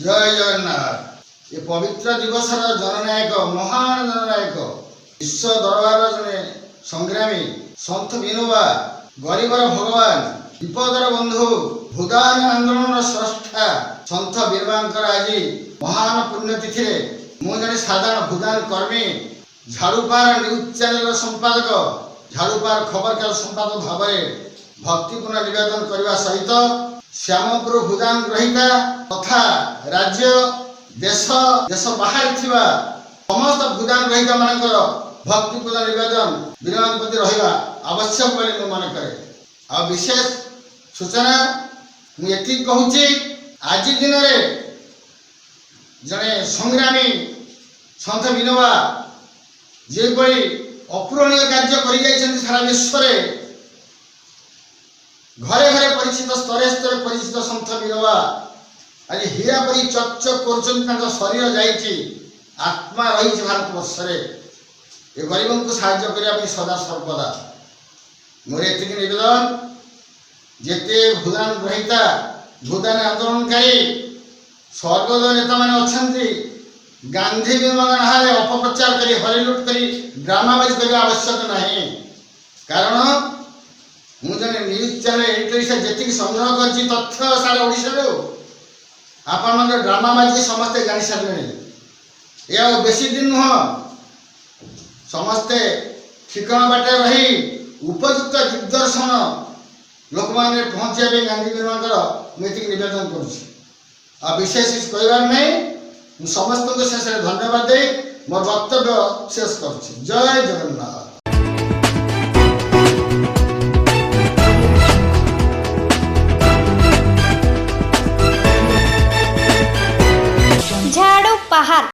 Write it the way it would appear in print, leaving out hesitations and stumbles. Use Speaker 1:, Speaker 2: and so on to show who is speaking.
Speaker 1: जय जगन्नाथ। ये पवित्र दिवस जननायक महान जननायक विश्व दरबार जने संग्रामी सन्त विनोबा गरीबर भगवान विपदर बंधु भूदान आंदोलन स्रष्टा सन्त विनोबांकर आज महान पुण्यतिथि मु जने साधारण भूदान कर्मी झाड़ूपार न्यूज चैनल संपादक झाड़ूपार खबर कागज संपादक भाव भक्तिपूर्ण निवेदन करने सहित श्यामपुर भूदान ग्रहिता तथा राज्य देश देश बाहर थिबा समस्त भूदान ग्रहिता मानकर भक्तिपूर्ण निवेदन विनोद प्रति रहिबा आवश्यक बोली मु मन करे। आ विशेष सूचना मु एति कहूची आज दिन रे जने संग्रामी सन्त विनोबा जे पई अपूरणीय कार्य करि जाइछन्ति सारा विश्व रे घरे घरे परिचित स्तरे स्तरे परिचित सन्त विनोबा आज हीरा परी चकचक कर शरीर जाइए आत्मा रही भारत वर्ष ये गरीबों को साहाय्य करने सदा सर्वदा मोर एति निवेदन जेते भूदान ग्रहिता भूदान आंदोलनकारी सर्वोदय नेता मैंने अच्छा गांधी विमान अपप्रचार कर हरिलुट कर ड्रामाबाजी करने आवश्यक नहीं कारण मुझे न्यूज चैनल एडिटर जी संग्रह कर तथ्य सारा ओडिशा आपण ड्रामाबाजी समस्ते जानी सारे यह बेसी दिन नुह समस्ते ठिकाना बाटे रही उपयुक्त दिग्दर्शन लोक मैंने पहुँचे गांधी विमान मुझे निवेदन कर विशेष कहबार नहीं समस्त को शेष धन्यवाद दे मोर वक्तव्य शेष कर। जय जगन्नाथ।